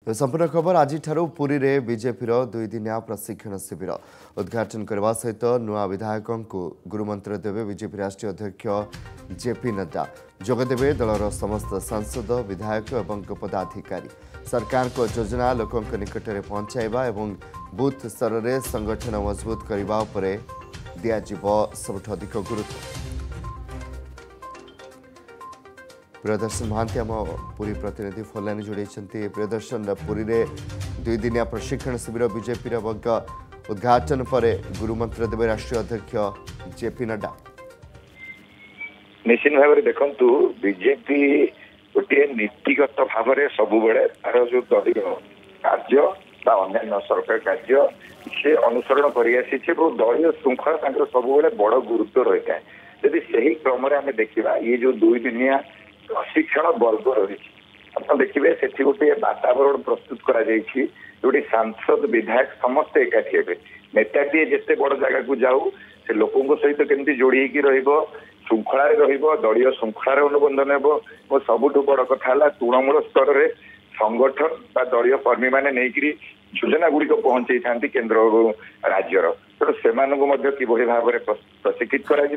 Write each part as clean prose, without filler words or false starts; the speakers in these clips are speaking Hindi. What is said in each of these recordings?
संपूर्ण खबर आज पुरी रे बीजेपी दुई दिनिया प्रशिक्षण शिविर उद्घाटन करने सहित नुआ विधायकों को गुरुमंत्र देवे बीजेपी राष्ट्रीय अध्यक्ष जेपी नड्डा जोगदेवे दलर समस्त सांसद विधायक और पदाधिकारी सरकार को योजना लोकों निकट में पहुंचाइबा एवं बूथ स्तर में संगठन मजबूत करने दिज्व सबुठ अधिक गुरुत्व। प्रियदर्शन महांती आम पुरी प्रतिनिधि फोनलाइन जोड़ी। प्रियदर्शन पुरी रे दुई दिनिया प्रशिक्षण शिविर बीजेपी उद्घाटन पर गुरुमंत्र देवे राष्ट्रीय अध्यक्ष जेपी नड्डा। निश्चित भाव में देखु बीजेपी गोटे नीतिगत भाव में सबु तार जो दलीय कार्य अन्य सरकार कार्य से अनुसरण करसी दलीय श्रृंखला सब बड़ गुरुत्व रही है। यदि से क्रम आम देखा ये जो दुई दिनिया प्रशिक्षण वर्ग रही देखिए से गोटे वातावरण प्रस्तुत कर सांसद विधायक समस्ते एकाठी हे नेताटी जिते बड़ जगह को जाऊ से लोकों सहित केमती जोड़ी श्रृंखला दलीय श्रृंखलार अनुबंधन हे सबुठ बड़ कथा तृणमूल स्तर में संगठन बा दलीय कर्मी मैंने नहीं योजना गुड़िक पहुंचाई था केन्द्र और राज्यर तेणु से किभली भाव में प्रशिक्षित कर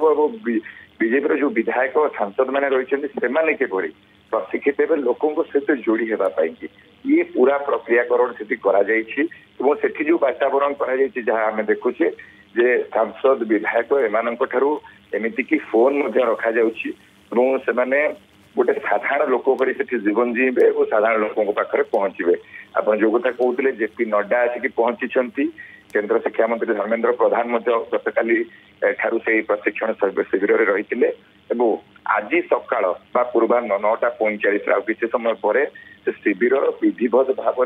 बीजेपी जो विधायक सांसद मैंने रही किभली प्रशिक्षित हे लोकों सहित जोड़ी होगापाई ये पूरा प्रक्रियाकरण से जो वातावरण कर देखुचे जे सांसद विधायक एमती कि फोन रखा जाने गोटे साधारण लोक जीवन जीवे और साधारण लोकों पाखे पहुंचे। आप जो कथा कहते जेपी नड्डा आसिक पहुंची केन्द्र शिक्षा मंत्री धर्मेन्द्र प्रधान गतकाली से प्रशिक्षण शिविर में रही आज सकाल पूर्वाह्न 9:45 आ किसी समय पर शिविर विधिवत भाव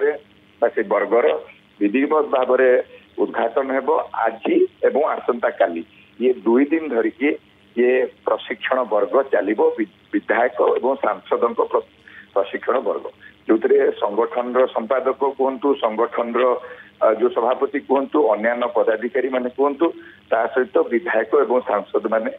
से वर्गर विधिवत भाव उद्घाटन हो आज एवं आसंता काली ये दुई दिन धरिकी ये प्रशिक्षण वर्ग चलो विधायक और सांसद प्रशिक्षण वर्ग जो संगठन संपादक कहतु संगठन जो सभापति कहतु अन्य पदाधिकारी माने कहतु ता सहित विधायक और सांसद माने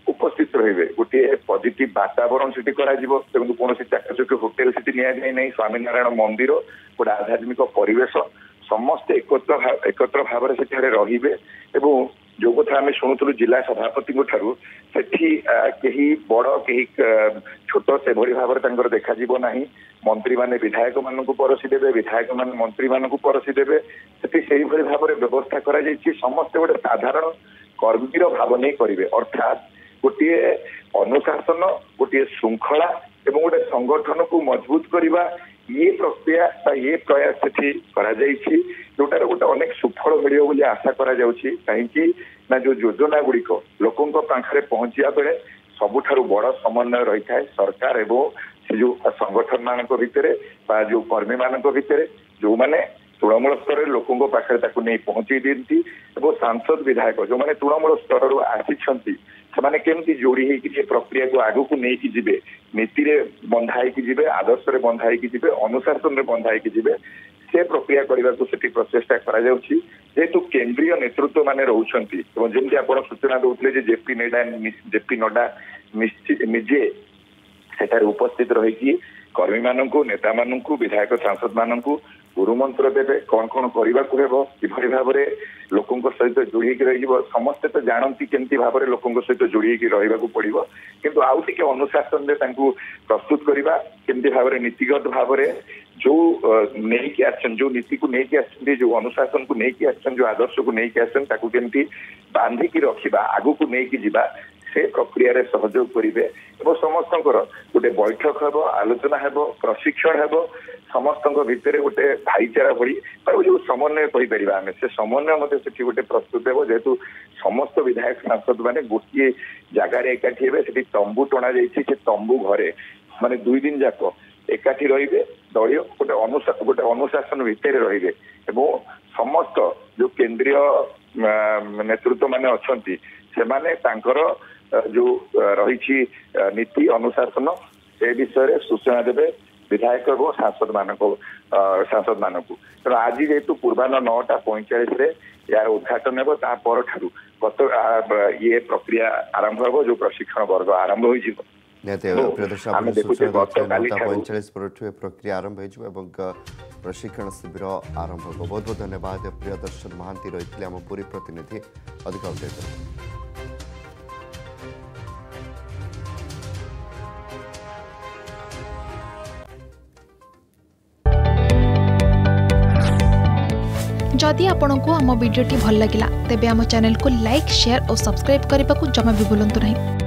उपस्थित रहे गोटे पॉजिटिव वातावरण से कौन चाकचक्य होटेल से नि स्वामीनारायण मंदिर गोटे आध्यात्मिक परिवेश समस्ते एकत्र भाव से रे जो कथा आम शुणुलु जिला सभापति कहीं बड़ कहीं छोट से भली भाव में देखा ना मंत्री माने विधायक मान परसी देवे विधायक मान मंत्री मान परसी देवे से भाव में व्यवस्था कर समस्ते गोटे साधारण कर्मीर भाव नहीं करेंगे अर्थात गोटे अनुशासन गोटे श्रृंखला एवं गोटे संगठन को मजबूत करवा ये प्रक्रिया ये प्रयास से जोटार गोटे अनेक सुफल मिले आशा कहीं जो योजना गुड़िक लोकों पाखे पहुंचा बेले सबुठ बड़ समन्वय रही है सरकार एवं से जो संगठन मान भितर जो कर्मी मान भितर जो मैंने तृणमूल स्तर लोकों पाखे नहीं पहुंचे दिखती सांसद विधायक जो मैंने तृणमूल स्तर आसी से केमती जोड़ी होगी प्रक्रिया को आगू को लेकिन जीवे नीति रे बंधाई जीवे आदर्श रे बंधाई जीवे अनुशासन रे बंधाई जीवे से प्रक्रिया करने को प्रचेषा जेहेतु केंद्रीय नेतृत्व माने रोचंती जमी आप सूचना दौते जेपी नड्डा निजे सेठारे उपस्थित रही कर्मी मानू नेता मानू विधायक सांसद मानू गुरुमंत्र देवे कौन कौन करने को किभली भाव में लोकों सहित जोड़ी रही समस्ते तो जानती केमती भाव में लोकों सहित जोड़ी रहा पड़ो किंतु आउ टे अनुशासन प्रस्तुत करवा केमती भाव में नीतिगत भाव में जो नहीं आसन जो नीति को लेकिन आस जो अनुशासन को लेकिन आसन जो आदर्श को लेकिन आसन केमती बांधिकी रखा आगू को लेकिन जीवा से प्रक्रिया रे सहयोग करेंगे और समस्त गोटे बैठक हे आलोचना हे प्रशिक्षण हे समस्त भितर गोटे भाईचारा भली जो समन्वय कहीपर आम से समन्वय से गोटे प्रस्तुत हो जेहेतु समस्त विधायक सांसद मैंने गोटे जगार एकाठी हे तंबू टणा से तंबू घरे माने दुई दिन जाक एकाठी रे दलीय गोटे अनुशासन भितर रे समस्त जो केंद्रीय नेतृत्व माने अच्छी से जो रही नीति अनुशासन से विषय सूचना देवे विधायक और सांसद मानक तेणु आज जेहेतु पूर्वाह्न 9:45 यार उद्घाटन हो गत ये प्रक्रिया आरंभ हो जो प्रशिक्षण वर्ग आरंभ हो प्रिय दर्शक आमे देखुछे गतकाली ठारू 45 मिनट प्रक्रिया आरंभ हो प्रशिक्षण शिविर आरंभ हो। बहुत बहुत धन्यवाद प्रिय दर्शन महांती रही आम पुरी प्रतिनिधि अधिक अपडेट। जदि आपंक आम भिडी भल लगा तेब आम चैनल को लाइक शेयर और सब्सक्राइब करने को जमा भी भूलु नहीं।